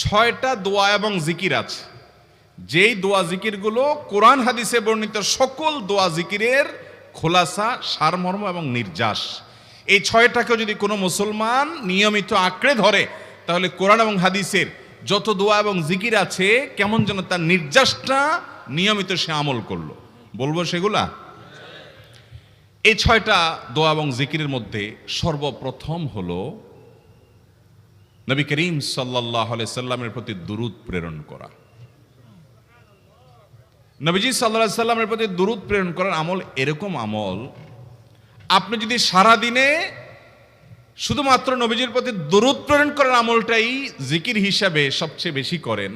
6টা দোয়া এবং জিকির আছে, যেই দোয়া জিকিরগুলো কোরআন হাদিসে বর্ণিত সকল দোয়া জিকিরের খোলাসা, সারমর্ম এবং নির্যাস। এই 6টাকে যদি কোনো মুসলমান নিয়মিত আঁকড়ে ধরে, তাহলে কোরআন এবং হাদিসের যত দোয়া এবং জিকির আছে কেমন যেন তার নির্যাসটা নিয়মিত সে আমল করলো। বলবো সেগুলা। এই 6টা দোয়া এবং জিকিরের মধ্যে সর্বপ্রথম হলো নবী করিম সাল্লাল্লাহু আলাইহি সাল্লামের প্রতি দুরূদ প্রেরণ করা। নবীজি সাল্লাল্লাহু আলাইহি সাল্লামের প্রতি দুরূদ প্রেরণ করার আমল এরকম আমল, আপনি যদি সারা দিনে শুধুমাত্র নবীজির প্রতি দুরূদ প্রেরণ করার আমলটাই জিকির হিসাবে সবচেয়ে বেশি করেন,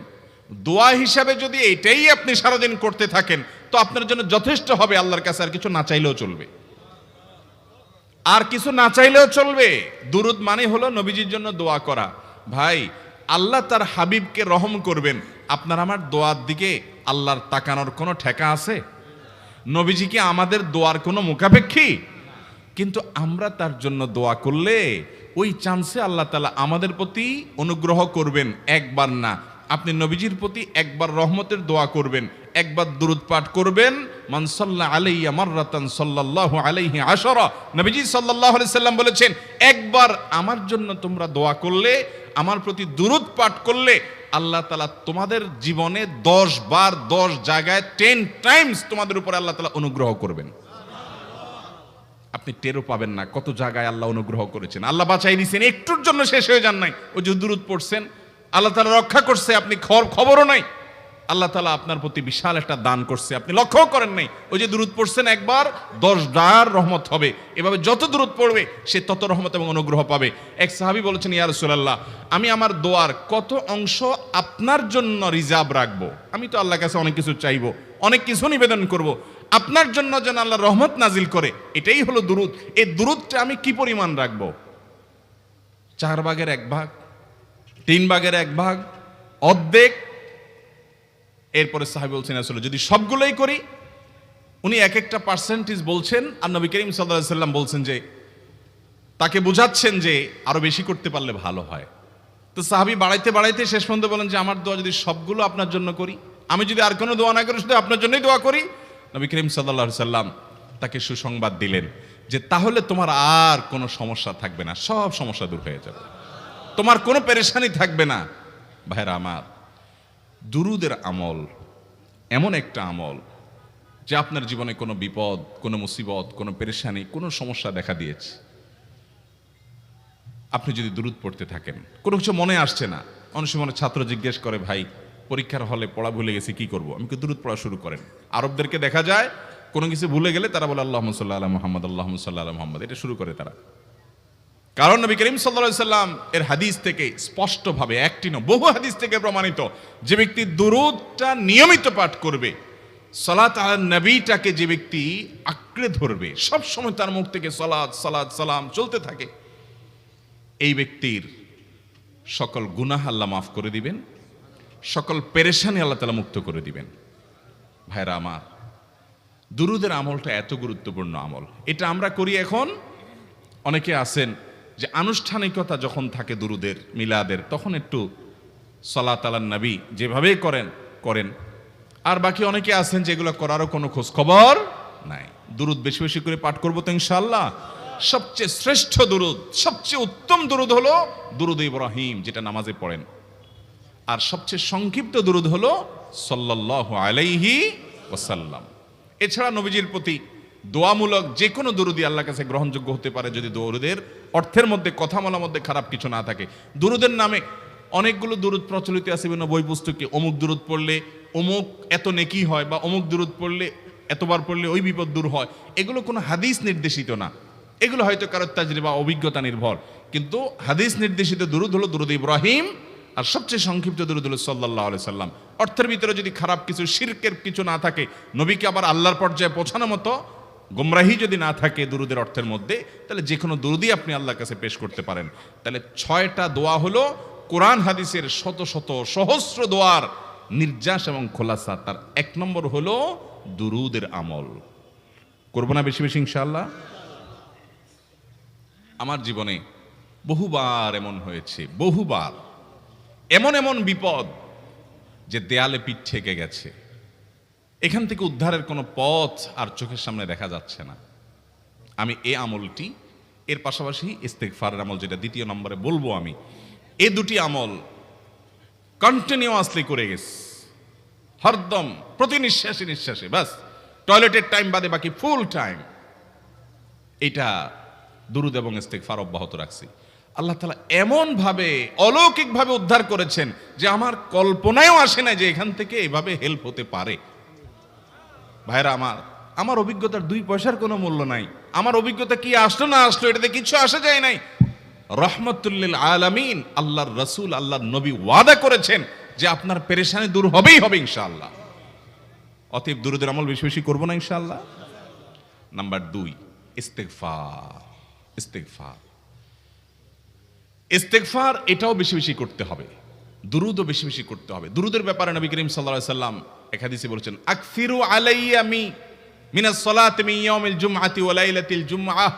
দোয়া হিসাবে যদি এটাই আপনি সারাদিন করতে থাকেন, তো আপনার জন্য যথেষ্ট হবে। আল্লাহর কাছে আর কিছু না চাইলেও চলবে, আর কিছু না চাইলেও চলবে। দুরূদ মানে হলো নবীজির জন্য দোয়া করা। ভাই, আল্লাহ তার হাবিবকে রহম করবেন, আপনার আমার দোয়ার দিকে আল্লাহর তাকানোর কোনো ঠেকা আছে? নবীজি কি আমাদের দোয়ার কোনো মুখাপেক্ষী? কিন্তু আমরা তার জন্য দোয়া করলে ওই চান্সে আল্লাহ তাআলা আমাদের প্রতি অনুগ্রহ করবেন। একবার না, আপনি নবীজির প্রতি একবার রহমতের দোয়া করবেন, একবার দুরূদ পাঠ করবেন। মান সাল্লা আলাইয়া মাররাতান সাল্লাল্লাহু আলাইহি আশরা, নবীজি সাল্লাল্লাহু আলাইহি সাল্লাম বলেছেন, একবার আমার জন্য তোমরা দোয়া করলে, আমার প্রতি দুরূদ পাঠ করলে, আল্লাহ তাআলা তোমাদের জীবনে 10 বার 10 জায়গায় 10 টাইমস তোমাদের উপরে আল্লাহ তাআলা অনুগ্রহ করবেন। আপনি টেরও পাবেন না কত জায়গায় আল্লাহ অনুগ্রহ করেছেন। আল্লাহ বাঁচাই দিয়েছেন, একটুর জন্য শেষ হয়ে যান নাই। ওই যে দুরূদ পড়ছেন, আল্লাহ তাআলা রক্ষা করছে, আপনি খবরও নাই। আল্লাহ তাআলা আপনার প্রতি বিশাল একটা দান করছে, আপনি লক্ষ্য করেন নাই। ওই যে দুরূদ পড়ছেন একবার, 10 বার রহমত হবে। এভাবে যত দুরূদ পড়বে সে তত রহমত এবং অনুগ্রহ পাবে। এক সাহাবী বলেছেন, ইয়া রাসূলুল্লাহ, আমি আমার দোয়ার কত অংশ আপনার জন্য রিজার্ভ রাখবো? আমি তো আল্লাহর কাছে অনেক কিছু চাইবো, অনেক কিছু নিবেদন করব, আপনার জন্য যেন আল্লাহ রহমত নাজিল করে, এটাই হলো দুরূদ। এই দুরূদটা আমি কি পরিমাণ রাখবো? 4 ভাগের 1 ভাগ, 3 ভাগের 1 ভাগ, অর্ধেক? এরপরে সাহাবী বলছেন, আসলে যদি সবগুলোই করি, উনি এক একটা পার্সেন্টেজ বলছেন, আর নবী করিম সাল্লাল্লাহু আলাইহি সাল্লাম বলছেন যে, তাকে বোঝাচ্ছেন যে আরো বেশি করতে পারলে ভালো হয়। তো সাহাবী বাড়াইতে বাড়াইতে শেষ পর্যন্ত বলেন যে, আমার দোয়া যদি সবগুলো আপনার জন্য করি, আমি যদি আর কোনো দোয়া না করি, শুধু আপনার জন্যই দোয়া করি, নবী করিম সাল্লাল্লাহু আলাইহি সাল্লাম তাকে সুসংবাদ দিলেন যে, তাহলে তোমার আর কোনো সমস্যা থাকবে না, সব সমস্যা দূর হয়ে যাবে, তোমার কোনো পেরেশানি থাকবে না। ভাইরা আমার, দুরূদের আমল এমন একটা আমল যে আপনার জীবনে কোনো বিপদ, কোনো মুসিবত, কোনো পেরেশানি, কোনো সমস্যা দেখা দিয়েছে, আপনি যদি দুরূদ পড়তে থাকেন, কোনো কিছু মনে আসছে না, অনেক সময় ছাত্র জিজ্ঞেস করে, ভাই পরীক্ষার হলে পড়া ভুলে গেছি, কি করব? আমি কি, দুরূদ পড়া শুরু করেন। আরবদেরকে দেখা যায় কোনো কিছু ভুলে গেলে তারা বলে আল্লাহুম্মা সাল্লি আলা মুহাম্মদ, আল্লাহুম্মা সাল্লি আলা মুহাম্মদ, এটা শুরু করে তারা। কারণ নবী করিম সাল্লাল্লাহু আলাইহি সাল্লাম এর হাদিস থেকে স্পষ্টভাবে, একটি নয় বহু হাদিস থেকে প্রমাণিত, যে ব্যক্তি দুরূদটা নিয়মিত পাঠ করবে, সালাত আলা নবীটাকে যে ব্যক্তি আঁকড়ে ধরবে, সব সময় তার মুখ থেকে সালাত সালাত সালাম চলতে থাকে, এই ব্যক্তির সকল গুনাহ আল্লাহ মাফ করে দিবেন, সকল পেরেশানি আল্লাহ তাআলা মুক্ত করে দিবেন। ভাইরা আমার, দুরূদের আমলটা এত গুরুত্বপূর্ণ আমল, এটা আমরা করি এখন। অনেকে আছেন যে আনুষ্ঠানিকতা যখন থাকে দুরূদের, মিলাদের, তখন একটু সালাত আলা নবী যেভাবে করেন, আর বাকি অনেকে আছেন যেগুলো করারও কোনো খোঁজ খবর নাই। দুরূদ বেশি বেশি করে পাঠ করবো তো ইনশাআল্লাহ। সবচেয়ে শ্রেষ্ঠ দুরূদ, সবচেয়ে উত্তম দুরূদ হলো দুরূদ ইব্রাহিম, যেটা নামাজে পড়েন। আর সবচেয়ে সংক্ষিপ্ত দুরূদ হলো সাল্লাল্লাহু আলাইহি ওয়াসাল্লাম। এছাড়া নবীজির প্রতি দোয়ামূলক যে কোনো দুরূদই আল্লাহর কাছে গ্রহণযোগ্য হতে পারে, যদি দুরূদের অর্থের মধ্যে, কথা বলার মধ্যে খারাপ কিছু না থাকে। দুরূদের নামে অনেকগুলো দুরূদ প্রচলিত আছে বিভিন্ন বই পুস্তকে, অমুক দুরূদ পড়লে অমুক এত নেকি হয়, বা অমুক দুরূদ পড়লে এতবার পড়লে ওই বিপদ দূর হয়। এগুলো কোনো হাদিস নির্দেশিত না, এগুলো হয়তো কারো তাজরিবা, অভিজ্ঞতা নির্ভর। কিন্তু হাদিস নির্দেশিত দুরূদ হলো দুরূদ ইব্রাহিম, আর সবচেয়ে সংক্ষিপ্ত দুরূদ হলো সাল্লাল্লাহু আলাইহি সাল্লাম। অর্থের ভিতরে যদি খারাপ কিছু, শিরকের কিছু না থাকে, নবীকে আবার আল্লাহর পর্যায়ে পৌঁছানোর মতো গোমরাহি যদি না থাকে দুরূদের অর্থের মধ্যে, তাহলে যে কোনো দুরূদই আপনি আল্লাহর কাছে পেশ করতে পারেন। তাহলে 6টা দোয়া হলো কোরআন হাদিসের শত শত সহস্র দোয়ার নির্যাস এবং খোলাসা। তার 1 নম্বর হলো দুরূদের আমল। করব না বেশি বেশি ইনশাআল্লাহ? আমার জীবনে বহুবার এমন হয়েছে, বহুবার এমন এমন বিপদ যে দেয়ালে পিঠ ঠেকে গেছে, এখান থেকে উদ্ধারের কোনো পথ আর চোখের সামনে দেখা যাচ্ছে না। আমি এই আমলটি, এর পাশাপাশি ইস্তেগফারের আমল যেটা দ্বিতীয় নম্বরে বলবো আমি, এই দুটি আমল কন্টিনিউয়াসলি করে গেছি, হরদম প্রতি নিঃশ্বাসে নিঃশ্বাসে, বাস টয়লেটের টাইম বাদে বাকি ফুল টাইম এটা দুরূদ এবং ইস্তেগফার অব্যাহত রাখছি। আল্লাহ তাআলা এমন ভাবে অলৌকিক ভাবে উদ্ধার করেছেন যে আমার কল্পনায়ও আসে না যে এখান থেকে এভাবে হেল্প হতে পারে। ভাইরা আমার অভিজ্ঞতার 2 পয়সার কোনো মূল্য নাই। আমার অভিজ্ঞতা কি আসলো না আসলো এটাতে কিছু আসা যায় নাই। রহমতুল লিল আলামিন আল্লাহর রাসূল আল্লাহর নবী ওয়াদা করেছেন যে আপনার পেরেশানি দূর হবেই হবে ইনশাআল্লাহ। অতএব দুরূদের আমল বেশি বেশি করব না ইনশাআল্লাহ। নাম্বার 2, ইস্তেগফার। ইস্তেগফার ইস্তেগফার এটাও বেশি বেশি করতে হবে, দুরূদও বেশি বেশি করতে হবে। দুরূদের ব্যাপারে নবী করিম সাল্লাল্লাহু আলাইহি সাল্লাম এক হাদিসে বলেছেন, আকসিরু আলাইয়া মিনাস সালাতি মিন ইয়াউমিল জুমআতি ওয়া লাইলাতিল জুমআহ।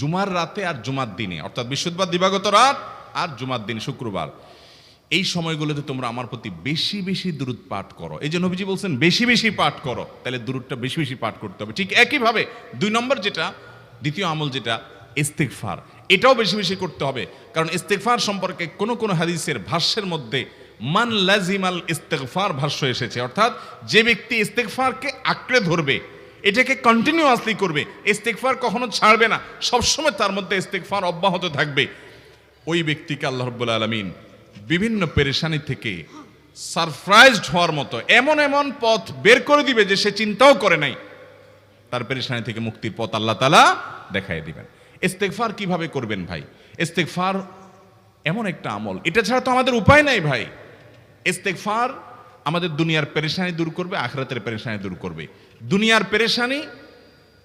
জুমার রাতে আর জুমার দিনে, অর্থাৎ বৃহস্পতিবার দিবাগত রাত আর জুমার দিন শুক্রবার, এই সময়গুলোতে তোমরা আমার প্রতি বেশি বেশি দুরূদ পাঠ করো। এই যে নবীজি বলছেন বেশি বেশি পাঠ করো, তাহলে দুরূদটা বেশি বেশি পাঠ করতে হবে। ঠিক একইভাবে 2 নম্বর যেটা, দ্বিতীয় আমল যেটা ইস্তেগফার, এটাও বেশি বেশি করতে হবে। কারণ ইস্তেগফার সম্পর্কে কোন হাদিসের ভাষ্যের মধ্যে মান লাজিমাল ইস্তেগফার ভাষ্য এসেছে, অর্থাৎ যে ব্যক্তি ইস্তেগফারকে আঁকড়ে ধরবে, এটাকে কন্টিনিউয়াসলি করবে, ইস্তেগফার কখনো ছাড়বে না, সবসময় তার মধ্যে ইস্তেগফার অব্যাহত থাকবে, ওই ব্যক্তিকে আল্লাহ রাব্বুল আলামিন বিভিন্ন পেরেশানি থেকে সারপ্রাইজড হওয়ার মতো এমন এমন পথ বের করে দিবে যে সে চিন্তাও করে নাই। তার পেরেশানি থেকে মুক্তির পথ আল্লাহ তাআলা দেখায় দিবেন। ইস্তেগফার কিভাবে করবেন ভাই? ইস্তেগফার এমন একটা আমল, এটা ছাড়া তো আমাদের উপায় নাই ভাই। ইস্তেগফার আমাদের দুনিয়ার পেরেশানি দূর করবে, আখিরাতের পেরেশানি দূর করবে। দুনিয়ার পেরেশানি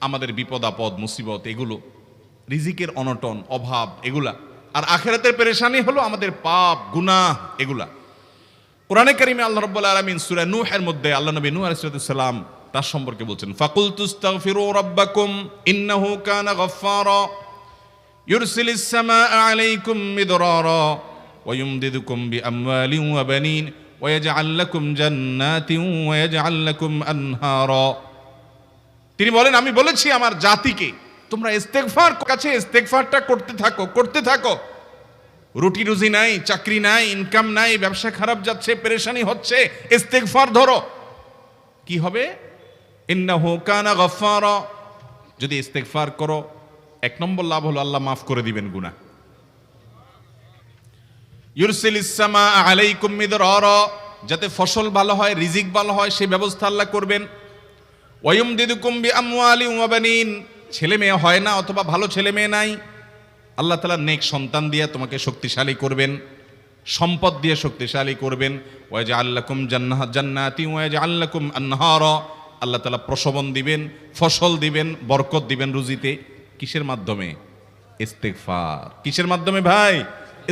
আমাদের বিপদ আপদ মুসিবত, এগুলো রিজিকের অনটন অভাব এগুলা, আর আখিরাতের পেরেশানি হলো আমাদের পাপ গুনাহ এগুলা। কোরআনে কারিমে আল্লাহ রাব্বুল আলামিন সূরা নূহের মধ্যে আল্লাহ নবী নূহ আলাইহিস সালাম তার সম্পর্কে বলছেন, ফাকুলতুস্তাগফিরু রাব্বাকুম ইন্নাহু কানা গাফফারা ইউরসিলিস সামাআ আলাইকুম মিদরারা ওয়া ইউমদিদুকুম বিআমওয়ালিন ওয়া বানিন ওয়া ইয়াজআল লাকুম জান্নাতিন ওয়া ইয়াজআল লাকুম আনহারা। তিনি বলেন, আমি বলেছি আমার জাতিকে তোমরা ইস্তেগফার কাছে ইস্তেগফারটা করতে থাকো। রুটি রুজি নাই, চাকরি নাই, ইনকাম নাই, ব্যবসা খারাপ যাচ্ছে, পেরেশানি হচ্ছে, ইস্তেগফার ধরো, কি হবে? ইন্নাহু কানা গাফফারা। যদি ইস্তেগফার করো, 1 নম্বর লাভ হলো আল্লাহ মাফ করে দিবেন গুনাহ। ইউরসিলিস সামাআ আলাইকুম মিদরারা, যাতে ফসল ভালো হয়, রিজিক ভালো হয়, সেই ব্যবস্থা আল্লাহ করবেন। ওয়া ইউমদিদুকুম বিআমওয়ালিন ওয়া বানিন, ছেলে মেয়ে হয় না অথবা ভালো ছেলে মেয়ে নাই, আল্লাহ তাআলা নেক সন্তান দিয়ে তোমাকে শক্তিশালী করবেন, সম্পদ দিয়ে শক্তিশালী করবেন। ওয়া ইয়াজআল লাকুম জান্নাতিন ওয়া ইয়াজআল লাকুম আনহারা, আল্লাহ তাআলা প্রসবন দিবেন, ফসল দিবেন, বরকত দিবেন রুজিতে। কিসের মাধ্যমে? ইস্তেগফার। কিসের মাধ্যমে ভাই?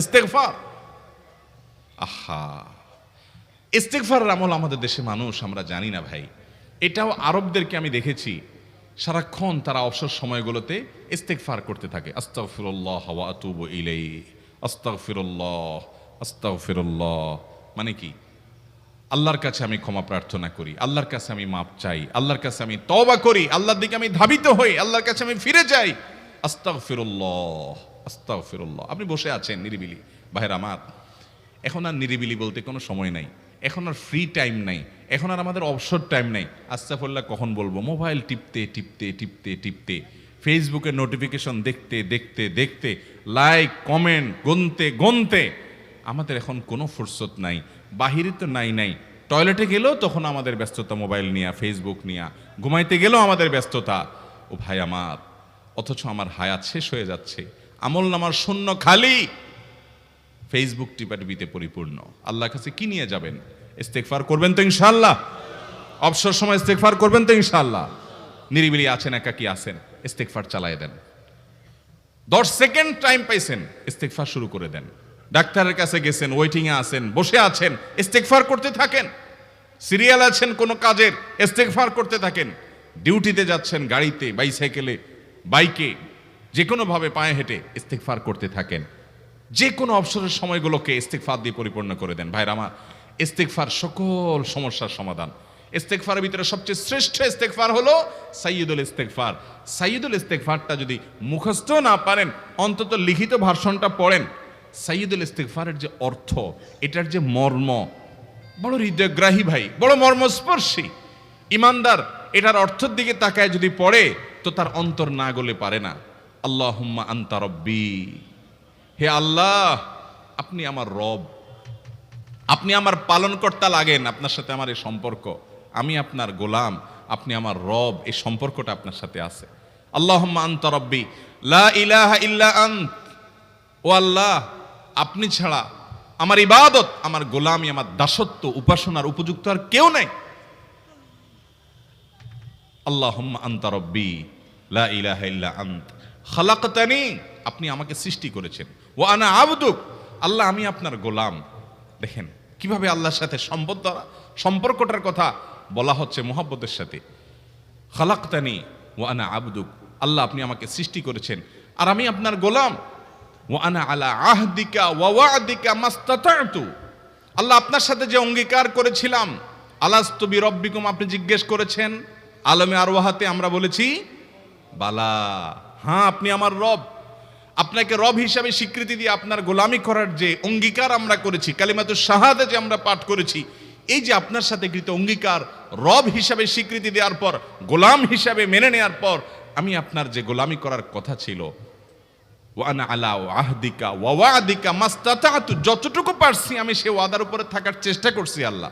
ইস্তেগফার। আহা, ইস্তেগফারের আমল আমাদের দেশে মানুষ আমরা জানি না ভাই। এটাও আরবদেরকে আমি দেখেছি সারাক্ষণ তারা অবসর সময়গুলোতে ইস্তেগফার করতে থাকে, আস্তাগফিরুল্লাহ ওয়া আতুবু ইলাইহি, আস্তাগফিরুল্লাহ আস্তাগফিরুল্লাহ। মানে কি? আল্লাহর কাছে আমি ক্ষমা প্রার্থনা করি, আল্লাহর কাছে আমি মাপ চাই, আল্লাহর কাছে আমি তওবা করি, আল্লাহর দিকে আমি ধাবিত হই, আল্লাহর কাছে আমি ফিরে যাই, আস্তাগফিরুল্লাহ আস্তাগফিরুল্লাহ। আপনি বসে আছেন নিরিবিলি, ভাইরা আমার, এখন আর নিরিবিলি বলতে কোনো সময় নাই, এখন আর ফ্রি টাইম নাই, এখন আর আমাদের অবসর টাইম নাই। আস্তাগফিরুল্লাহ কখন বলবো? মোবাইল টিপতে টিপতে টিপতে টিপতে, ফেসবুকের নোটিফিকেশন দেখতে দেখতে দেখতে, লাইক কমেন্ট গুনতে গুনতে আমাদের এখন কোনো ফুরসত নাই। বাহিরে তো নাই, টয়লেটে গেলেও তখন আমাদের ব্যস্ততা মোবাইল নিয়ে, ফেসবুক নিয়ে, ঘুমাইতে গেলেও আমাদের ব্যস্ততা। ও ভাই আমার, অথচ আমার হায়াত শেষ হয়ে যাচ্ছে, আমল নামার শূন্য খালি, ফেসবুক টিপাটিপিতে পরিপূর্ণ। আল্লাহর কাছে কি নিয়ে যাবেন? ইস্তেগফার করবেন তো ইনশাআল্লাহ? অবসর সময় ইস্তেগফার করবেন তো ইনশাআল্লাহ? নিরিবিলি আছেন, একাকী আছেন, ইস্তেগফার চালায় দেন। 10 সেকেন্ড টাইম পাইছেন, ইস্তেগফার শুরু করে দেন। ডাক্তারের কাছে গেছেন, ওয়েটিং এ আছেন, বসে আছেন, ইস্তেগফার করতে থাকেন। সিরিয়াল আছেন কোন কাজের, ইস্তেগফার করতে থাকেন। ডিউটিতে যাচ্ছেন, গাড়িতে, বাইসাইকেলে, বাইকে, যে কোনো ভাবে পায়ে হেঁটে ইস্তেগফার করতে থাকেন। যে কোনো অবসরের সময়গুলোকে ইস্তেগফার দিয়ে পরিপূর্ণ করে দেন। ভাইরা আমার, ইস্তেগফার সকল সমস্যার সমাধান। ইস্তেগফারের ভিতরে সবচেয়ে শ্রেষ্ঠ ইস্তেগফার হলো সাইয়্যিদুল ইস্তেগফার। সাইয়্যিদুল ইস্তেগফারটা যদি মুখস্থ না পারেন, অন্তত লিখিত ভার্সনটা পড়েন। সাইয়্যিদুল ইস্তেগফারের যে অর্থ, এটার যে মর্ম, বড় হৃদয়গ্রাহী ভাই, বড় মর্মস্পর্শী। ইমানদার এটার অর্থের দিকে তাকায় যদি পড়ে, তো তার অন্তর না গলে পারে না। আল্লাহুম্মা আনতা রব্বি, হে আল্লাহ আপনি আমার রব, আপনি আমার পালনকর্তা লাগেন। আপনার সাথে আমার এই সম্পর্ক, আমি আপনার গোলাম, আপনি আমার রব, এই সম্পর্কটা আপনার সাথে আছে। আল্লাহুম্মা আনতা রব্বি লা ইলাহা ইল্লা আন্ত, ও আল্লাহ আপনি ছাড়া আমার ইবাদত, আমার গোলামি, আমার দাসত্ব, উপাসনার উপযুক্ত আর কেউ নাই। আল্লাহুম্মা আনতা রব্বি লা ইলাহা ইল্লা আন্ত খালাকতানি, আপনি আমাকে সৃষ্টি করেছেন। ওয়া আনা আবদুক, আল্লাহ আমি আপনার গোলাম। দেখেন কিভাবে আল্লাহর সাথে সম্পর্কটার কথা বলা হচ্ছে মুহাব্বতের সাথে। খালাকতানি ওয়া আনা আবদুক, আল্লাহ আপনি আমাকে সৃষ্টি করেছেন আর আমি আপনার গোলাম। ওয়া আনা আলা আহদিকা ওয়া ওয়া'দিকা মাস্তাতা'তু, আল্লাহ আপনার সাথে যে অঙ্গীকার করেছিলাম, আলাস্তু বিরব্বিকুম, আপনি জিজ্ঞেস করেছেন। আলমে আরওয়াহাতে আমরা বলেছি বালা, হ্যাঁ আপনি আমার রব। আপনাকে রব হিসাবে স্বীকৃতি দিয়ে আপনার গোলামি করার যে অঙ্গীকার আমরা করেছি, কালিমাতুশ শাহাদা যে আমরা পাঠ করেছি, এই যে আপনার সাথে কৃত অঙ্গীকার, রব হিসাবে স্বীকৃতি দেওয়ার পর, গোলাম হিসাবে মেনে নেওয়ার পর, আমি আপনার যে গোলামি করার কথা ছিল, ওয়া আনা আলা আহদিকা ওয়া ওয়া'দিকা মাস্তাতা'তু, যতটুকু পারছি আমি সে ওয়াদার উপরে থাকার চেষ্টা করছি আল্লাহ।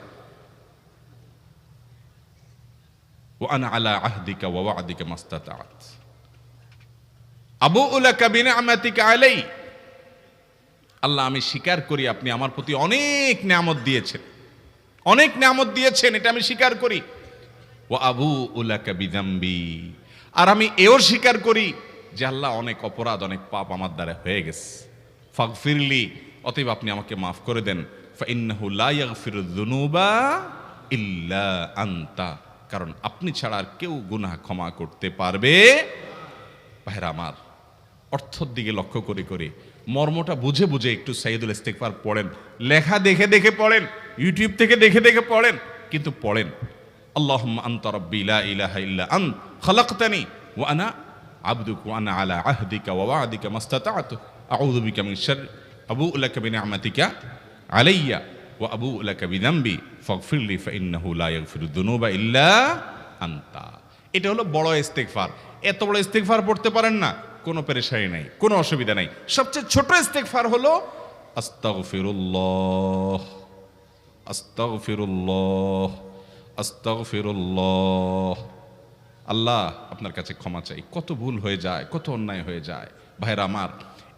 ওয়া আনা আলা আহদিকা ওয়া ওয়া'দিকা মাস্তাতা'ত আবুউ লাকা বিনি'মাতিকা আলাই, আল্লাহ আমি স্বীকার করি আপনি আমার প্রতি অনেক নিয়ামত দিয়েছেন, অনেক নিয়ামত দিয়েছেন, এটা আমি স্বীকার করি। ওয়া আবুউ লাকা বিযামবি, আর আমি এও স্বীকার করি যে আল্লাহ অনেক অপরাধ, অনেক পাপ আমার দ্বারা হয়ে গেছে। ফাগফিরলি, অতএব আপনি আমাকে মাফ করে দেন। ফাইন্নাহু লা ইয়াগফিরুয যুনুবা ইল্লা আনতা, কারণ আপনি ছাড়া আর কেউ গুনাহ ক্ষমা করতে পারবে। ভাইরা আমার, অর্থের দিকে লক্ষ্য করে করে, মর্মটা বুঝে বুঝে একটু সাইয়্যিদুল ইস্তেগফার পড়েন। লেখা দেখে দেখে পড়েন, ইউটিউব থেকে দেখে দেখে পড়েন, কিন্তু পড়েন। আল্লাহুম্মা আনতা রাব্বি লা ইলাহা ইল্লা আন্ত খালাকতানি ওয়া আনা আবদুক ওয়া আনা আলা আহদিকা ওয়া ওয়া'দিকা মাস্তাতা'তু আউযু বিকা মিন শাররি আবুউ লাকা বিনি'মাতিকা আলাইয়া ওয়া আবুউ লাকা বিযামবি ফাগফিরলি ফাইন্নাহু লা ইয়াগফিরুয যুনুবা ইল্লা আনতা। এটা হলো বড় ইস্তেগফার। এত বড় ইস্তেগফার পড়তে পারেন না, কোনো পেরেশানি নাই, কোনো অসুবিধা নাই। সবচেয়ে ছোট ইস্তেগফার হলো আস্তাগফিরুল্লাহ আস্তাগফিরুল্লাহ আস্তাগফিরুল্লাহ। আল্লাহ আপনার কাছে ক্ষমা চাই, কত ভুল হয়ে যায়, কত অন্যায় হয়ে যায়। ভাইরা আমার,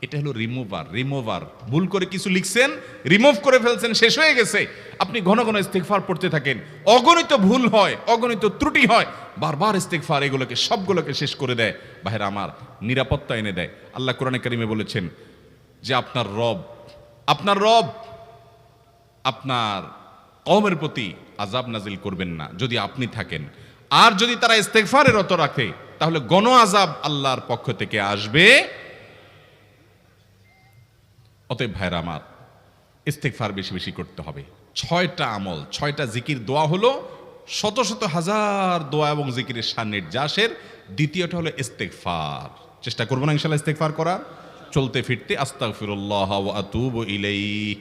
এটা হলো রিমুভার। ভুল করে কিছু লিখছেন, রিমুভ করে ফেলছেন, শেষ হয়ে গেছে। আপনি ঘন ঘন ইস্তেগফার পড়তে থাকেন, অগণিত ভুল হয়, অগণিত ত্রুটি হয়, বারবার ইস্তেগফার এগুলোকে সবগুলোকে শেষ করে দেয়। ভাইরা আমার, নিরাপত্তা এনে দেয়। আল্লাহ কোরআনে কারিমে বলেছেন যে আপনার রব আপনার কওমের প্রতি আযাব নাজিল করবেন না যদি আপনি থাকেন। আর যদি তারা ইস্তেগফারে রত রাখে, তাহলে গণ আযাব আল্লাহর পক্ষ থেকে আসবে। অতএব ভাইরা আমার, ইস্তেগফার বেশি বেশি করতে হবে। 6টা আমল, 6টা জিকির, দোয়া হলো শত শত হাজার দোয়া এবং জিকিরের সান্নিধ্যাসের। দ্বিতীয়টা হলো ইস্তেগফার। চেষ্টা করবো না ইনশাআল্লাহ ইস্তেগফার করার, চলতে ফিরতে আস্তাগফিরুল্লাহ ওয়া আতুবু ইলাইহি,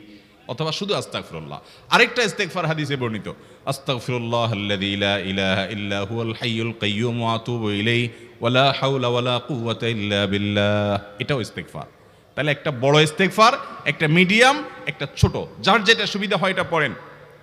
অথবা শুধু আস্তাগফিরুল্লাহ। আরেকটা ইস্তেগফার হাদিসে বর্ণিত, আস্তাগফিরুল্লাহাল্লাযী লা ইলাহা ইল্লা হুয়াল হাইয়ুল কাইয়্যুম ওয়া আতুবু ইলাইহি ওয়া লা হাওলা ওয়া লা কুওয়াতা ইল্লা বিল্লাহ। এটাও ইস্তেগফার। তাহলে একটা বড় ইস্তেগফার, একটা মিডিয়াম, একটা ছোট, যার যেটা সুবিধা হয় এটা পড়েন।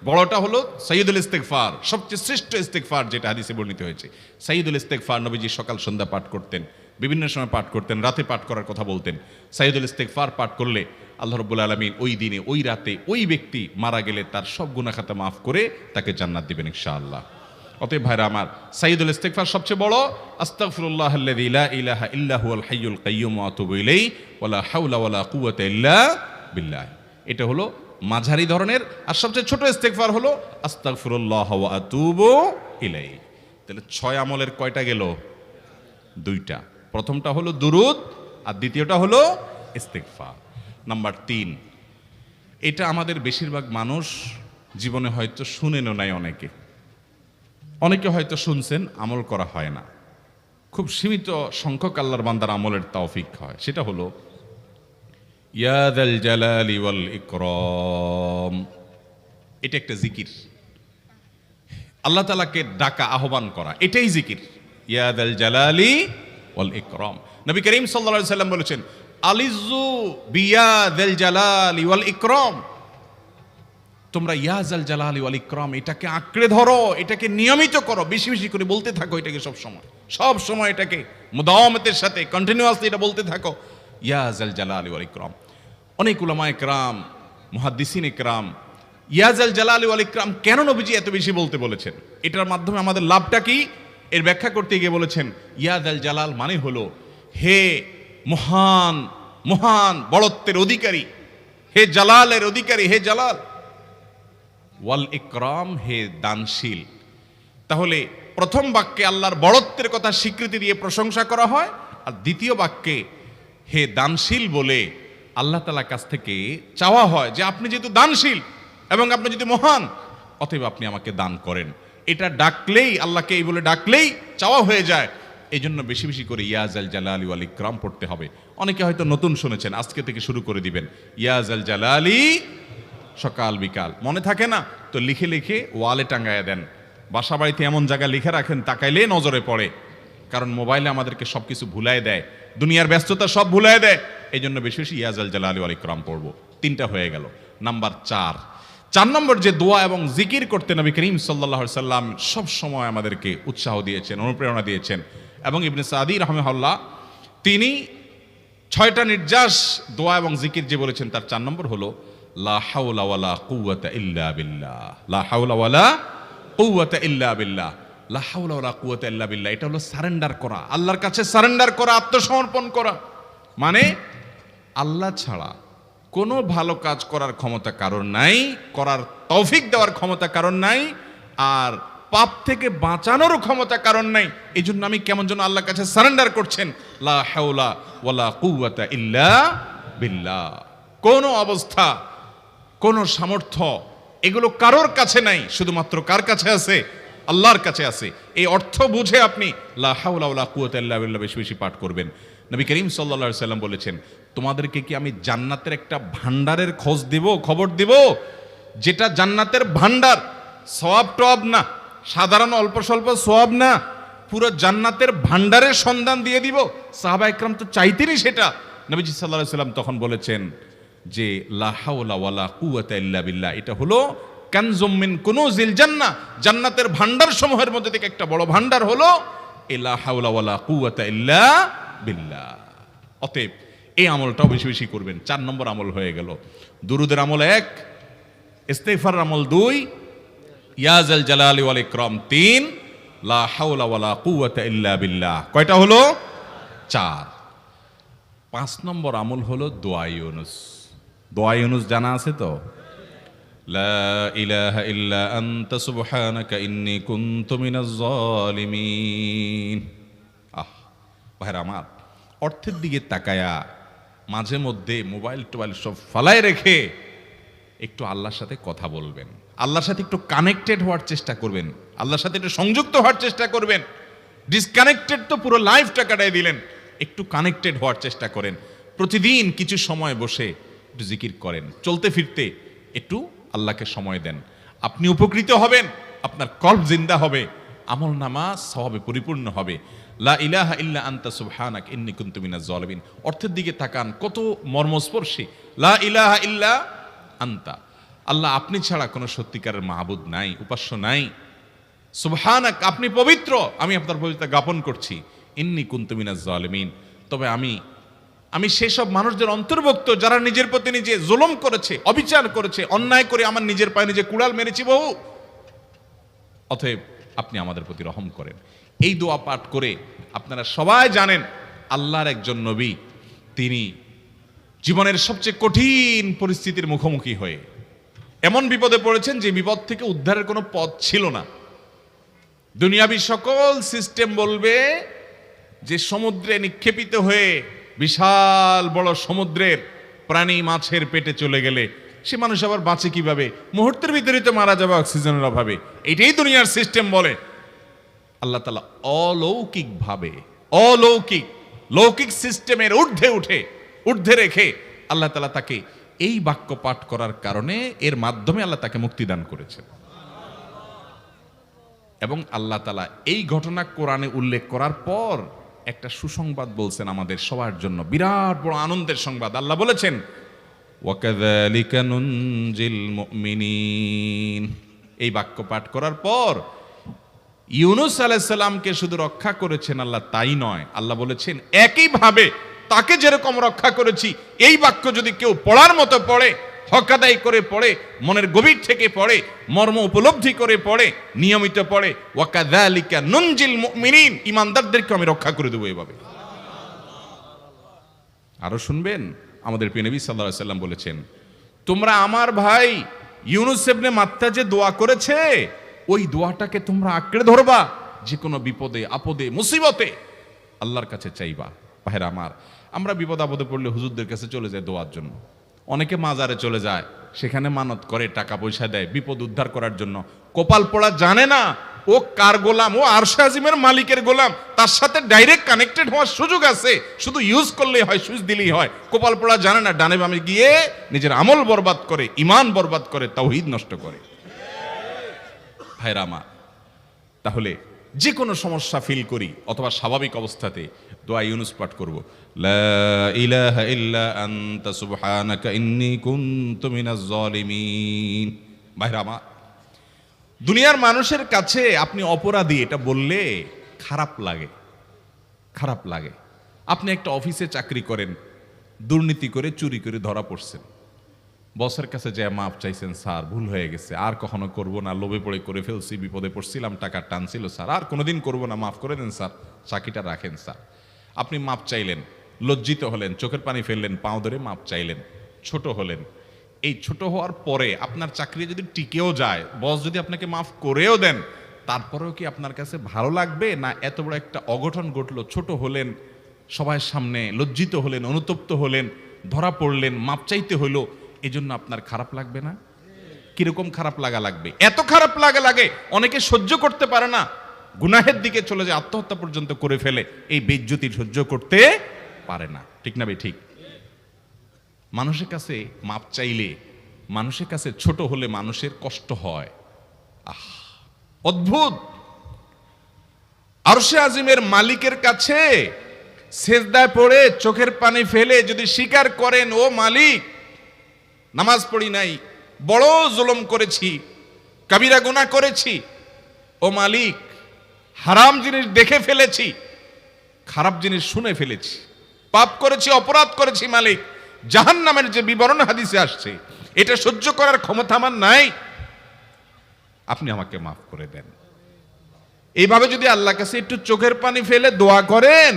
বড়টা হলো সাইয়্যিদুল ইস্তেগফার, সবচেয়ে শ্রেষ্ঠ ইস্তেগফার যেটা হাদিসে বর্ণিত হয়েছে। সাইয়্যিদুল ইস্তেগফার নবীজি সকাল সন্ধ্যা পাঠ করতেন, বিভিন্ন সময় পাঠ করতেন, রাতে পাঠ করার কথা বলতেন। সাইয়্যিদুল ইস্তেগফার পাঠ করলে আল্লাহ রাব্বুল আলামিন ওই দিনে, ওই রাতে, ওই ব্যক্তি মারা গেলে তার সব গুনাহ খাতা মাফ করে তাকে জান্নাত দিবেন ইনশাআল্লাহ। অতএব ভাইরা আমার, সাইয়্যিদুল ইস্তেগফার সবচেয়ে বড়। আস্তাগফিরুল্লাহাল্লাযী লা ইলাহা ইল্লা হুয়াল হাইয়ুল কাইয়্যুম ওয়া আতুবু ইলাইহি ওয়া লা হাওলা ওয়া লা কুওয়াতা ইল্লা বিল্লাহ। এটা হলো মাঝারি ধরনের। আর সবচেয়ে ছোট ইস্তেগফার হলো আস্তাগফিরুল্লাহ ওয়া আতুবু ইলাইহি। তাহলে 6 আমলের কয়টা গেল? 2টা। প্রথমটা হলো দুরুদ আর দ্বিতীয়টা হলো ইস্তেগফার। নাম্বার 3, এটা আমাদের বেশিরভাগ মানুষ জীবনে হয়তো শুনেনও নাই, অনেকে হয়তো শুনছেন, আমল করা হয় না। খুব সীমিত সংখ্যক আল্লাহর বান্দার আমলের তৌফিক হয়। সেটা হলো ইয়া যাল জালালি ওয়াল ইকরাম। এটা একটা জিকির, আল্লাহ তাআলাকে ডাকা, আহ্বান করা, এটাই জিকির। ইয়া যাল জালালি ওয়াল ইকরাম। নবী করিম সাল্লাল্লাহু আলাইহি সাল্লাম বলেছেন, আলিজু বিয়া যাল জালালি ওয়াল ইকরাম। তোমরা ইয়া যাল জালালি ওয়াল ইকরাম এটাকে আঁকড়ে ধরো, এটাকে নিয়মিত করো, বেশি বেশি করে বলতে থাকো এটাকে সব সময় এটাকে মুদাওয়ামাতের সাথে কন্টিনিউয়াসলি এটা বলতে থাকো, ইয়া যাল জালালি ওয়াল ইকরাম। অনেক উলামায়ে কেরাম, মুহাদ্দিসিন ইকরাম ইয়া যাল জালালি ওয়াল ইকরাম কেন নবীজি এত বেশি বলতে বলেছেন, এটার মাধ্যমে আমাদের লাভটা কি, এর ব্যাখ্যা করতে গিয়ে বলেছেন ইয়া যাল জালাল মানে হলো হে মহান, মহান বড়ত্বের অধিকারী, হে জালালের অধিকারী, হে জালাল। ওয়াল ইকরাম হে দানশীল। তাহলে প্রথম বাক্যে আল্লাহর বড়ত্বের কথা স্বীকৃতি দিয়ে প্রশংসা করা হয়, আর দ্বিতীয় বাক্যে হে দানশীল বলে আল্লাহ তাআলার কাছ থেকে চাওয়া হয় যে আপনি যেহেতু দানশীল এবং আপনি যদি মহান, অতএব আপনি আমাকে দান করেন। এটা ডাকলেই, আল্লাহকে এই বলে ডাকলেই চাওয়া হয়ে যায়। এই জন্য বেশি বেশি করে ইয়া যাল জালালি ওয়াল ইকরাম পড়তে হবে। অনেকে হয়তো নতুন শুনেছেন, আজকে থেকে শুরু করে দিবেন ইয়া যাল জালালি, সকাল বিকাল মনে থাকে না তো লিখে লিখে ওয়ালে টাঙ্গায়া দেন। বাসা বাড়িতে এমন জায়গায় লিখে রাখেন তাকাইলে নজরে পড়ে, কারণ মোবাইলে আমাদেরকে সবকিছু ভুলায় দেয়, দুনিয়ার ব্যস্ততা সব ভুলায় দেয়। এই জন্য বেশি বেশি ইয়া যাল জালালি ওয়াল ইকরাম পড়বো। 3টা হয়ে গেল। নাম্বার 4 নম্বর যে দোয়া এবং জিকির করতে নবী করিম সাল্লাল্লাহু আলাইহি সাল্লাম সব সময় আমাদেরকে উৎসাহ দিয়েছেন, অনুপ্রেরণা দিয়েছেন। এবং ইবনে সাদি রাহিমাহুল্লাহ তিনি 6টা নির্যাস দোয়া এবং জিকির যে বলেছেন, তার 4 নম্বর হলো লা হাওলা ওয়ালা কুওয়াতা ইল্লা বিল্লাহ। লা হাওলা ওয়ালা কুওয়াতা ইল্লা বিল্লাহ। লা হাওলা ওয়ালা কুওয়াতা ইল্লা বিল্লাহ এটা হলো সারেন্ডার করা, আল্লাহর কাছে সারেন্ডার করা, আত্মসমর্পণ করা। মানে আল্লাহ ছাড়া কোনো ভালো কাজ করার ক্ষমতা কারোর নাই, করার তৌফিক দেওয়ার ক্ষমতা কারোর নাই, আর পাপ থেকে বাঁচানোরও ক্ষমতা কারণ নাই। এই জন্য আমি কেমন যেন আল্লাহর কাছে সারেন্ডার করছেন, লা হাওলা ওয়ালা কুওয়াতা ইল্লা বিল্লাহ। কোন অবস্থা, কোন সামর্থ্য এগুলো কারোর কাছে নাই, শুধুমাত্র কার কাছে আছে? আল্লাহর কাছে আছে। এই অর্থ বুঝে আপনি লা হাওলা ওয়ালা কুওয়াতা ইল্লা বিল্লাহ বেশি বেশি পাঠ করবেন। নবী করিম সাল্লাল্লাহু আলাইহি সাল্লাম বলেছেন, তোমাদেরকে কি আমি জান্নাতের একটা ভান্ডারের খবর দিব, যেটা জান্নাতের ভান্ডার, সওয়াব টওয়াব না, সাধারণ অল্প স্বল্প সওয়াব না, পুরো জান্নাতের ভান্ডারের সন্ধান দিয়ে দিব। সাহাবা ইকরাম তো চাইতেনই সেটা। নবীজি সাল্লাল্লাহু আলাইহি সাল্লাম তখন বলেছেন যে লা হাওলা ওয়ালা কুওয়াতা ইল্লা বিল্লাহ এটা হলো কানজুম মিন কুনুজিল জান্নাহ, জান্নাতের ভান্ডার সমূহের মধ্যে থেকে একটা বড় ভান্ডার হলো লা হাওলা ওয়ালা কুওয়াতা ইল্লা বিল্লাহ। অতএব এই আমলটাও বেশি বেশি করবেন। 4 নম্বর আমল হয়ে গেল। দুরুদের আমল 1, ইস্তিগফার আমল 2, ইয়া যাল জালালি ওয়াল ইকরাম 3, লা হাওলা ওয়ালা কুওয়াতা ইল্লা বিল্লাহ। কয়টা হলো? 4। 5 নম্বর আমল হলো দোয়া ইউনুস। দোয়া ইউনুস জানা আছে তো? লা ইলাহা ইল্লা আনতা সুবহানাকা ইন্নী কুনতু মিনাজ জালিমিন। ভাইরা আমার, অর্থের দিকে তাকায়া মাঝে মধ্যে মোবাইল টোবাইল সব ফালায় রেখে একটু আল্লাহর সাথে কথা বলবেন, আল্লাহর সাথে একটু কানেক্টেড হওয়ার চেষ্টা করবেন, আল্লাহর সাথে একটু সংযুক্ত হওয়ার চেষ্টা করবেন। ডিসকানেক্টেড তো পুরো লাইফটা কাটাই দিলেন, একটু কানেক্টেড হওয়ার চেষ্টা করেন। প্রতিদিন কিছু সময় বসে একটু জিকির করেন, চলতে ফিরতে একটু আল্লাহকে সময় দেন। আপনি উপকৃত হবেন, আপনার কল্ব জিন্দা হবে, আমল নামা সওয়াবে পরিপূর্ণ হবে। লা ইলাহা ইল্লা আনতা সুবহানাক ইন্নী কুনতু মিনাজ জালিমিন। অর্থের দিকে তাকান, কত মর্মস্পর্শী। লা ইলাহা ইল্লা আনতা, আল্লাহ আপনি ছাড়া কোনো সত্যিকারের মাহবুদ নাই, উপাস্য নাই। সুবহানাক, আপনি পবিত্র, আমি আপনার পবিত্রতা জ্ঞাপন করছি। ইন্নী কুনতু মিনাজ জালিমিন, তবে আমি সেসব মানুষদের অন্তর্ভুক্ত যারা নিজের প্রতি নিজে জুলুম করেছে, অবিচার করেছে, অন্যায় করে আমার নিজের পায়ে নিজে কুড়াল মেরেছি বহু। অতএব আপনি আমাদের প্রতি রহম করেন। এই দোয়া পাঠ করে আপনারা সবাই জানেন আল্লাহর একজন নবী, তিনি জীবনের সবচেয়ে কঠিন পরিস্থিতির মুখোমুখি হয়ে এমন বিপদে পড়েছেন যে বিপদ থেকে উদ্ধারের কোনো পথ ছিল না। দুনিয়াবী সকল সিস্টেম বলবে যে সমুদ্রে নিক্ষেপিত হয়ে বিশাল বড় সমুদ্রের প্রাণী মাছের পেটে চলে গেলে সে মানুষ আবার বাঁচে কিভাবে? মুহূর্তের ভিতরে তো মারা যাবে অক্সিজেনের অভাবে। এটাই দুনিয়ার সিস্টেম বলে। আল্লাহ তাআলা অলৌকিকভাবে, লৌকিক সিস্টেমের ঊর্ধ্বে রেখে আল্লাহ তাআলা তাকে এই বাক্য পাঠ করার কারণে এর মাধ্যমে আল্লাহ তাকে মুক্তি দান করেছেন। এবং আল্লাহ তাআলা এই ঘটনা কোরআনে উল্লেখ করার পর একটা সুসংবাদ বলছেন আমাদের সবার জন্য, বিরাট বড় আনন্দের সংবাদ। আল্লাহ বলেছেন, ওয়াকাযালিকা নুনজিল মুমিনিন। এই বাক্য পাঠ করার পর ইউনূস আলাইহিস সালামকে শুধু রক্ষা করেছেন আল্লাহ তাই নয়, আল্লাহ বলেছেন একইভাবে তাকে যেরকম রক্ষা করেছি, এই বাক্য যদি কেউ পড়ার মতো পড়ে, হক আদায় করে পড়ে, মনের গভীর থেকে পড়ে, মর্ম উপলব্ধি করে পড়ে, নিয়মিত পড়ে, ওয়াকাযালিকা নুনজিল মুমিনিন, ঈমানদারদেরকে আমি রক্ষা করে দেব এভাবে। আরো শুনবেন, আমাদের প্রিয় নবী সাল্লাল্লাহু আলাইহি ওয়াসাল্লাম বলেছেন, তোমরা আমার ভাই ইউনূস ইবনে মাত্তা যে দোয়া করেছে, ওই দোয়াটাকে তোমরা আঁকড়ে ধরবা, যে কোনো বিপদে আপদে মুসিবতে আল্লাহর কাছে চাইবা। ভাইরা আমার, আমরা বিপদ আপদে পড়লে হুজুরদের কাছে চলে যায় দোয়ার জন্য। অনেকে মাজারে চলে যায়, সেখানে মানত করে, টাকা পয়সা দেয় বিপদ উদ্ধার করার জন্য। কপাল পোড়া জানে না ও কার গোলাম, ও আরশে আজিমের মালিকের গোলাম, তার সাথে ডাইরেক্ট কানেক্টেড হওয়ার সুযোগ আছে, শুধু ইউজ করলেই হয়, সুইচ দিলেই হয়। কপাল পোড়া জানে না, ডানে বামে গিয়ে নিজের আমল বরবাদ করে, ঈমান বরবাদ করে, তাওহীদ নষ্ট করে। ভাইরা আমার, তাহলে যে কোনো সমস্যা ফিল করি অথবা স্বাভাবিক অবস্থাতে দোয়া ইউনূস পাঠ করব, লা ইলাহা ইল্লা আনতা সুবহানাকা ইন্নী কুনতু মিনাজ জালিমিন। ভাইরা আমার, দুনিয়ার মানুষের কাছে আপনি অপরাধী এটা বললে খারাপ লাগে। আপনি একটা অফিসে চাকরি করেন, দুর্নীতি করে চুরি করে ধরা পড়ছেন, বসের কাছে যায় মাপ চাইছেন, স্যার ভুল হয়ে গেছে, আর কখনো করব না, লোভে পড়ে করে ফেলছি, বিপদে পড়ছিলাম, টাকা টানছিল স্যার, আর কোনোদিন করব না, মাফ করে দেন স্যার, চাকরিটা রাখেন স্যার। আপনি মাপ চাইলেন, লজ্জিত হলেন, চোখের পানি ফেললেন, পাও ধরে মাপ চাইলেন, ছোট হলেন। এই ছোট হওয়ার পরে আপনার চাকরি যদি টিকেও যায়, বস যদি আপনাকে মাফ করেও দেন, তারপরেও কি আপনার কাছে ভালো লাগবে? না এত বড় একটা অঘটন ঘটলো, ছোট হলেন, সবার সামনে লজ্জিত হলেন, অনুতপ্ত হলেন, ধরা পড়লেন, মাপ চাইতে হলো, এজন্য আপনার খারাপ লাগবে না? কিরকম খারাপ লাগবে? এত খারাপ লাগে অনেকে সহ্য করতে পারে না, গুনাহের দিকে চলে যায়, আত্মহত্যা পর্যন্ত করে ফেলে, এই বেইজ্জতি সহ্য করতে পারে না। ঠিক না বে ঠিক? মানুষের কাছে মাপ চাইলে, মানুষের কাছে ছোট হলে মানুষের কষ্ট হয়। অদ্ভুত! আরশে আজিমের মালিকের কাছে সেজদায় পড়ে চোখের পানি ফেলে যদি স্বীকার করেন, ও মালিক, নামাজ পড়ি নাই, বড় জুলুম করেছি, কাবিরা গুনাহ করেছি, ও মালিক, হারাম জিনিস দেখে ফেলেছি, খারাপ জিনিস শুনে ফেলেছি, পাপ করেছি, অপরাধ করেছি, মালিক, জাহান্নামের যে বিবরণ হাদিসে আসছে, এটা সহ্য করার ক্ষমতা আমার নাই, আপনি আমাকে মাফ করে দেন। এইভাবে যদি আল্লাহর কাছে একটু চোখের পানি ফেলে দোয়া করেন,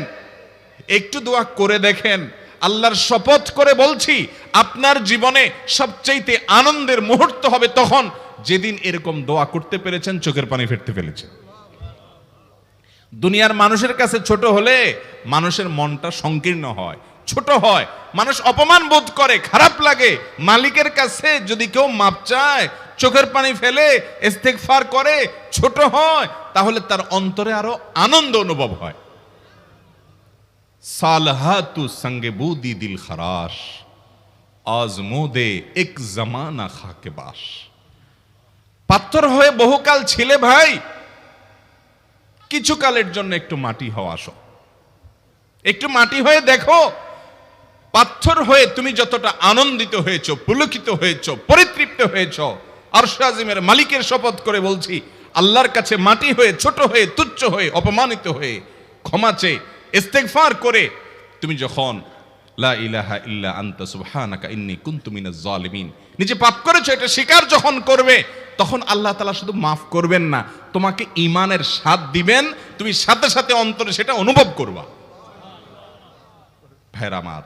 একটু দোয়া করে দেখেন, আল্লাহর শপথ করে বলছি, আপনার জীবনে সবচাইতে আনন্দের মুহূর্ত হবে তখন যেদিন এরকম দোয়া করতে পেরেছেন, চোখের পানি ফেলতে পেরেছেন। দুনিয়ার মানুষের কাছে ছোট হলে মানুষের মনটা সংকীর্ণ হয়, ছোট হয়, মানুষ অপমান বোধ করে, খারাপ লাগে। মালিকের কাছে যদি কেউ মাপ চায়, চোখের পানি ফেলে, ইস্তেগফার করে, ছোট হয়, তাহলে তার অন্তরে আরো আনন্দ অনুভব হয়। সালহাতু সঙ্গে বুদি দিল খরাশ, আজমোদে এক জামানা খাকে বাস। পাথর হয়ে বহুকাল ছিলে ভাই, কিছু কালের জন্য একটু মাটি হও, আসো, একটু মাটি হয়ে দেখো। পাথর হয়ে তুমি যতটা আনন্দিত হয়েছো, পুলকিত হয়েছো, পরিতৃপ্ত হয়েছো, আরশে আজিমের মালিকের শপথ করে বলছি, আল্লাহর কাছে মাটি হয়ে, ছোট হয়ে, তুচ্ছ হয়ে, অপমানিত হয়ে, ক্ষমা চেয়ে, ইস্তেগফার করে তুমি যখন লা ইলাহা ইল্লা আনতা সুবহানাকা ইন্নী কুনতু মিনাজ জালিমিন, নিজে পাপ করেছো এটা স্বীকার যখন করবে, তখন আল্লাহ তাআলা শুধু মাফ করবেন না, তোমাকে ঈমানের স্বাদ দিবেন, তুমি সাথে সাথে অন্তরে সেটা অনুভব করবা। ভাইরা আমার,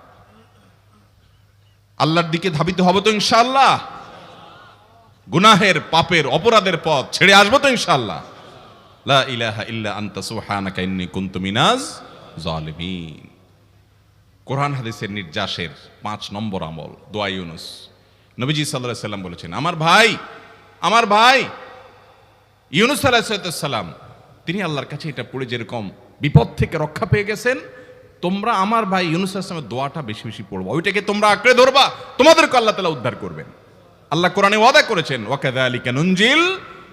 আল্লাহর দিকে ধাবিত হব তো ইনশাআল্লাহ? গুনাহের, পাপের, অপরাধের পথ ছেড়ে আসবো তো ইনশাআল্লাহ? লা ইলাহা ইল্লা আনতা সুবহানাকা ইন্নী কুনতু মিনাজ জালিমিন। কোরআন হাদিসের নির্যাসের 5 নম্বর আমল দোয়া ইউনুস। নবীজি সাল্লাল্লাহু আলাইহি সাল্লাম বলেছেন, আমার ভাই ইউনুস আলাইহিস সালাম তিনি আল্লাহর কাছে এটা পড়ে যেরকম বিপদ থেকে রক্ষা পেয়ে গেছেন, তোমরা আমার ভাই ইউনুস আলাইহিস সালামের দোয়াটা বেশি বেশি পড়বা, ওইটাকে তোমরা আঁকড়ে ধরবা, তোমাদেরকে আল্লাহ তাআলা উদ্ধার করবেন। আল্লাহ কোরআনে ওয়াদা করেছেন, ওয়া কাযালিকা নুনজিল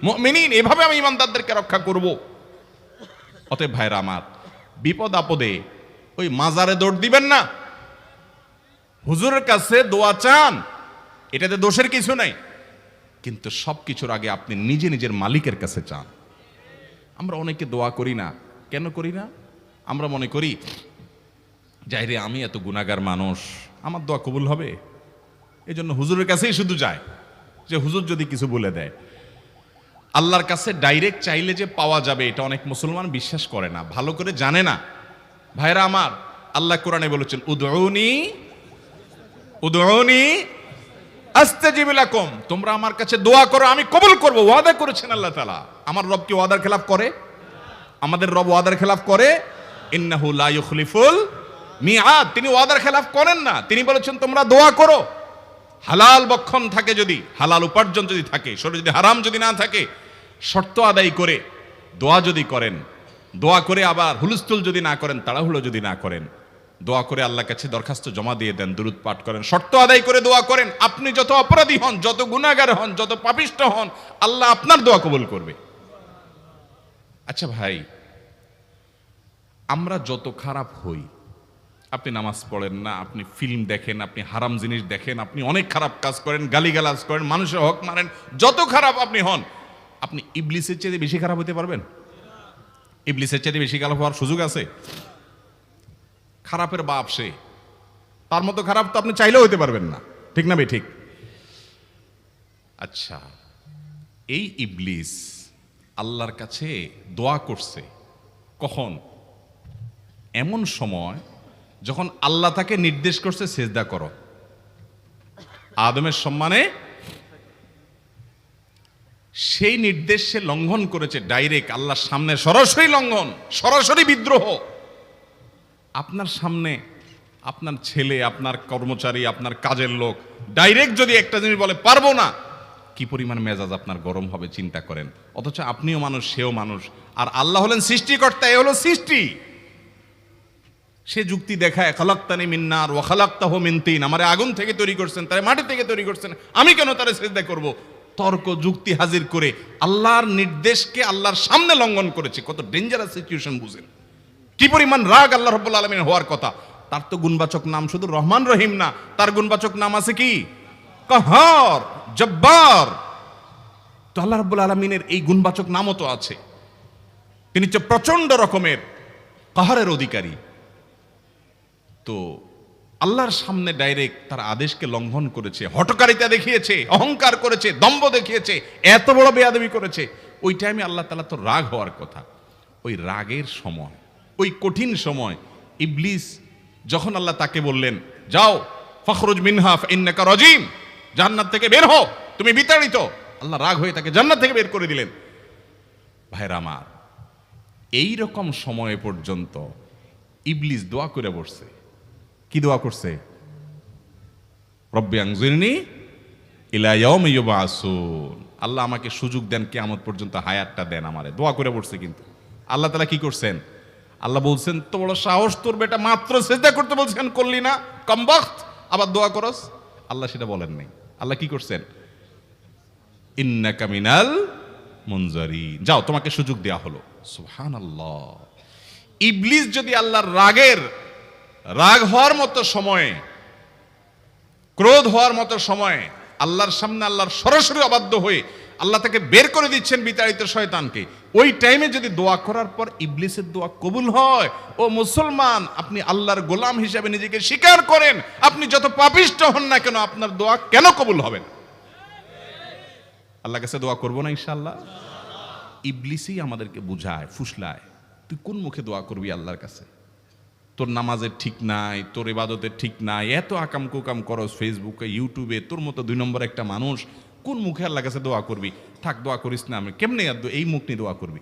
মুমিনিন, এভাবে আমি ঈমানদারদেরকে রক্ষা করব। অতএব ভাইরা আমার, বিপদ আপদে ওই মাজারে দৌড় দিবেন না, হুজুরের কাছে দোয়া চান, এটাতে দোষের কিছু নাই, কিন্তু সবকিছুর আগে আপনি নিজে নিজের মালিকের কাছে চান। আমরা অনেকে দোয়া করি না, কেন করি না? আমরা মনে করি যাই রে, আমি এত গুনাহগার মানুষ, আমার দোয়া কবুল হবে, এই জন্য হুজুরের কাছেই শুধু যায়, যে হুজুর যদি কিছু বলে দেয়। আল্লাহর কাছে ডাইরেক্ট চাইলে যে পাওয়া যাবে, এটা অনেক মুসলমান বিশ্বাস করে না, ভালো করে জানে না। ভাইরা আমার, আল্লাহ কোরআনে বলেছেন, উদউনি আস্তাজিব লাকুম, তোমরা আমার কাছে দোয়া করো, আমি কবুল করব, ওয়াদা করেছেন আল্লাহ তাআলা। আমার রব কি ওয়াদার খেলাফ করে? আমাদের রব ওয়াদার খেলাফ করে? ইন্নাহু লা ইউখলিফুল মিআদ, তিনি ওয়াদার খেলাফ করেন না। তিনি বলেছেন তোমরা দোয়া করো, হালাল বক্ষণ থাকে, যদি হালাল উপার্জন যদি থাকে, শরীরে যদি হারাম যদি না থাকে, শর্ত আদায় করে দোয়া যদি করেন, দোয়া করে আবার হুলস্থুল যদি না করেন, তাড়াহুড়ো যদি না করেন, দোয়া করে আল্লাহর কাছে দরখাস্ত জমা দিয়ে দেন, দুরূদ পাঠ করেন, শর্ত আদায় করে দোয়া করেন, আপনি যত অপরাধী হন, যত গুনাহগার হন, যত পাপিষ্ঠ হন, আল্লাহ আপনার দোয়া কবুল করবে। আচ্ছা ভাই, আমরা যত খারাপ হই, আপনি নামাজ পড়েন না, আপনি ফিল্ম দেখেন, আপনি হারাম জিনিস দেখেন, আপনি অনেক খারাপ কাজ করেন, গালিগালাজ করেন, মানুষের হক মারেন, যত খারাপ আপনি হন, আপনি ইবলিসের চেয়ে বেশি খারাপ হতে পারবেন? ইবলিসের চেয়ে বেশি খারাপ হওয়ার সুযোগ আছে? খারাপের বাপ সে, তার মতো খারাপ তো আপনি চাইলেও হতে পারবেন না, ঠিক না ভাই? ঠিক। আচ্ছা, এই ইবলিস আল্লাহর কাছে দোয়া করছে কখন? এমন সময় যখন আল্লাহ তাকে নির্দেশ করছে সেজদা করো, আদমের সম্মানে। সেই নির্দেশ সে লঙ্ঘন করেছে, ডাইরেক্ট আল্লাহর সামনে সরাসরি লঙ্ঘন, সরাসরি বিদ্রোহ। আপনার সামনে আপনার ছেলে, আপনার কর্মচারী, আপনার কাজের লোক ডাইরেক্ট যদি একটা জিনিস বলে পারবো না, কি পরিমাণ মেজাজ আপনার গরম হবে চিন্তা করেন। অথচ আপনিও মানুষ, সেও মানুষ, আর আল্লাহ হলেন সৃষ্টিকর্তা, এ হলো সৃষ্টি। সে যুক্তি দেখায়, খালাক্তানি মিন নার ওয়া খালাক্তাহু মিন তিন, আমারে আগুন থেকে তৈরি করছেন, তারে মাটি থেকে তৈরি করছেন, আমি কেন তারে সিজদা করব? তর্ক যুক্তি হাজির করে আল্লাহর নির্দেশকে আল্লাহর সামনে লঙ্ঘন করেছে। কত ডেঞ্জারাস সিচুয়েশন বুঝেন, কি পরিমাণ রাগ আল্লাহ রাব্বুল আলামিন হওয়ার কথা। তার তো গুণবাচক নাম শুধু রহমান রহিম না, তার গুণবাচক নাম আছে কি? কাহার, জব্বার। তো আল্লাহ রাব্বুল আলামিনের এই গুণবাচক নামও তো আছে। তিনি হচ্ছে প্রচন্ড রকমের কাহারের অধিকারী। তো আল্লাহর সামনে ডাইরেক্ট তার আদেশকে লঙ্ঘন করেছে, হঠকারিতা দেখিয়েছে, অহংকার করেছে, দম্ভ দেখিয়েছে, এত বড় বেয়াদবি করেছে। ওই টাইমে আল্লাহ তাআলা তো রাগ হওয়ার কথা। ওই রাগের সময়, ওই কঠিন সময় ইবলিস যখন আল্লাহ তাকে বললেন, যাও ফখরুজ মিনহা ফাইন্নাকা রাজিম, জান্নাত থেকে বের হও, তুমি বিতাড়িত, আল্লাহ রাগ হয়ে তাকে জান্নাত থেকে বের করে দিলেন। ভাইরা আমার, এই রকম সময় পর্যন্ত ইবলিস দোয়া করে বসছে। কি দোয়া করছে? রব্বি আনজিরনি ইলা ইয়াউমি ইউবআসুন, আল্লাহ আমাকে সুযোগ দেন, কিয়ামত পর্যন্ত হায়াতটা দেন আমারে, দোয়া করে বসছে। কিন্তু আল্লাহ তাআলা কি করছেন? আল্লাহ বলছেন, তো বড় সাহস তোর বেটা, মাত্র সিজদা করতে বলছেন করলি না, কমবখত, আবার দোয়া করস? আল্লাহ সেটা বলেন নাই। আল্লাহ কি করছেন? ইন্নাকা মিনাল মুনজারিন, যাও তোমাকে সুযোগ দেয়া হলো। সুবহানাল্লাহ। ইবলিস যদি আল্লাহর রাগ হওয়ার মতো সময়ে, ক্রোধ হওয়ার মতো সময়ে আল্লাহর সামনে আল্লাহর সরাসরি অবাধ্য হয়ে আল্লাহ তাকে বের করে দিচ্ছেন, বিতাড়িত শয়তানকে, ওই টাইমে যদি দোয়া করার পর ইবলিসের দোয়া কবুল হয়, ও মুসলমান, আপনি আল্লাহর গোলাম হিসেবে নিজেকে স্বীকার করেন, আপনি যত পাপিষ্ঠ হন না কেন, আপনার দোয়া কেন কবুল হবে না? আল্লাহর কাছে দোয়া করবো না ইনশাআল্লাহ? ইবলিসই আমাদেরকে বুঝায়, ফুসলায়, তুই কোন মুখে দোয়া করবি আল্লাহর কাছে? তোর নামাজের ঠিক নাই, তোর ইবাদতের ঠিক নাই, এত আকাম কুকাম করস ফেসবুকে, ইউটিউবে, তোর মতো 2 নম্বর একটা মানুষ, কোন মুখে আল্লাহর কাছে দোয়া করবি? থাক, দোয়া করিস না, আমি কেমনে এই মুখ নিয়ে দোয়া করবি?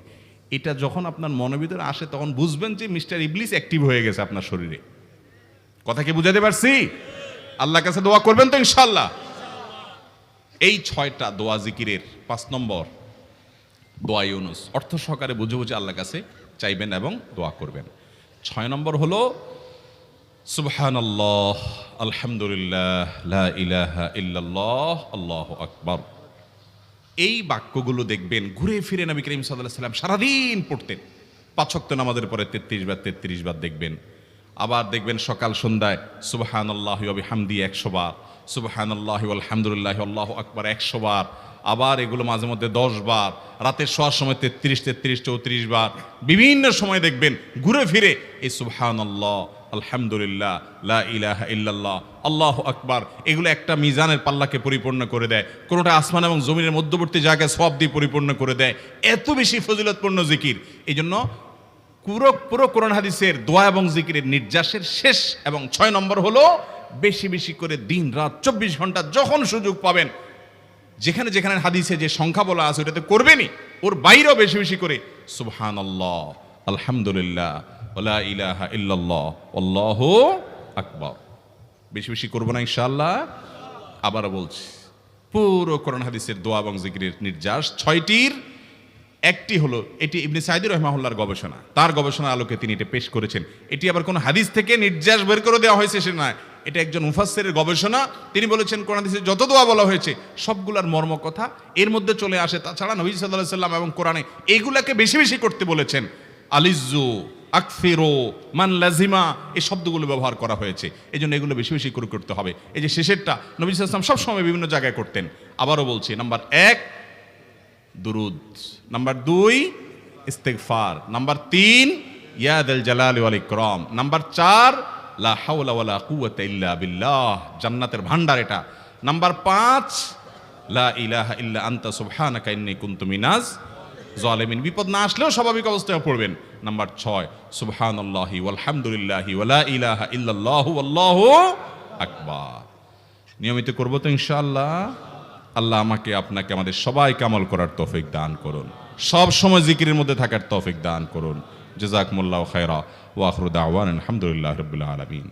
এটা যখন আপনার মনের ভিতরে আসে, তখন বুঝবেন যে মিস্টার ইবলিস অ্যাক্টিভ হয়ে গেছে আপনার শরীরে। কথা কি বুঝাতে পারছি? আল্লাহর কাছে দোয়া করবেন তো ইনশাআল্লাহ। এই 6টা দোয়া জিকিরের 5 নম্বর দোয়া ইউনুস, অর্থ সহকারে বুঝে বুঝে আল্লাহর কাছে চাইবেন এবং দোয়া করবেন। 6 নম্বর হলো সুবহানাল্লাহ, আলহামদুলিল্লাহ, লা ইলাহা ইল্লাল্লাহ, আল্লাহু আকবার। এই বাক্যগুলো দেখবেন ঘুরে ফিরে নবী করিম সাল্লাল্লাহু আলাইহি ওয়াসাল্লাম সারাদিন পড়তেন। 5 ওয়াক্ত নামাজের পরে 33 বার দেখবেন। আবার দেখবেন সকাল সন্ধ্যায় সুবহানাল্লাহি ওয়া বিহামদি 100 বার, সুবহানাল্লাহি ওয়াল হামদুলিল্লাহি আল্লাহু আকবার 100 বার। আবার এগুলো মাঝে মধ্যে 10 বার, রাতের শোয়ার সময় 33, 34 বার। বিভিন্ন সময় দেখবেন ঘুরে ফিরে এই সুবহানাল্লাহ, আলহামদুলিল্লাহ, লা ইলাহা ইল্লাল্লাহ, আল্লাহু আকবার, এগুলো একটা মিজানের পাল্লাকে পরিপূর্ণ করে দেয়। কোনোটা আসমান এবং জমিনের মধ্যবর্তী জায়গায় সওয়াব দিয়ে পরিপূর্ণ করে দেয়। এত বেশি ফজিলতপূর্ণ জিকির। এই জন্য পুরো কোরআন হাদিসের দোয়া এবং জিকিরের নির্যাসের শেষ এবং 6 নম্বর হলো বেশি বেশি করে দিন রাত 24 ঘন্টা যখন সুযোগ পাবেন, যেখানে যেখানে হাদিসে যে সংখ্যা বলা আছে ওটাতে করবেনই, ওর বাইরেও বেশি বেশি করে সুবহানাল্লাহ, আলহামদুলিল্লাহ, ওয়ালা ইলাহা ইল্লাল্লাহ, আল্লাহু আকবার বেশি বেশি করব না ইনশাআল্লাহ। আবারও বলছি, পুরো কোরআন হাদিসের দোয়া এবং জিকিরের নির্যাস 6টির একটি হলো, এটি ইবনে সাঈদী রাহিমাহুল্লাহর গবেষণা, তার গবেষণার আলোকে তিনি এটা পেশ করেছেন। এটি আবার কোনো হাদিস থেকে নির্যাস বের করে দেওয়া হয়েছে সে নয়, এটা একজন মুফাসসিরের গবেষণা। তিনি বলেছেন কোরআন হাদিসে যত দোয়া বলা হয়েছে সবগুলার মর্ম কথা এর মধ্যে চলে আসে। তাছাড়া নবী সাল্লাল্লাহু আলাইহি ওয়াসাল্লাম এবং কোরআনে এইগুলাকে বেশি বেশি করতে বলেছেন। আলিজ্জু, আকফিরু, মান লাজিমা, এই শব্দগুলো ব্যবহার করা হয়েছে। এই জন্য এগুলো বেশি বেশি করে করতে হবে। এই যে শেষেরটা নবী সাল্লাল্লাহু আলাইহি ওয়াসাল্লাম সবসময় বিভিন্ন জায়গায় করতেন। আবারও বলছি, নাম্বার 1 দুরুদ, নাম্বার 2 ইস্তিগফার, নাম্বার 3 ইয়া যাল জালালি ওয়াল ইকরাম, নাম্বার 4 লা হাওলা ওয়ালা কুওয়াতা ইল্লা বিল্লাহ, জান্নাতের ভান্ডার এটা। নাম্বার 5 লা ইলাহা ইল্লা আনতা সুবহানাকা ইন্নী কুনতু মিনাজ জালিমিন, বিপদ না আসলেও স্বাভাবিক অবস্থায় পড়বেন। নাম্বার 6 সুবহানাল্লাহি ওয়াল হামদুলিল্লাহি ওয়ালা ইলাহা ইল্লাল্লাহু আল্লাহু আকবার। নিয়মিত করব তো ইনশাআল্লাহ। আল্লাহ আমাকে আপনাকে আমাদের সবাইকে আমল করার তৌফিক দান করুন, সব সময় জিকিরের মধ্যে থাকার তৌফিক দান করুন। জাযাকুমুল্লাহু খায়রা ওয়া আখিরু দাওয়ানা আলহামদুলিল্লাহি রাব্বিল আলামিন।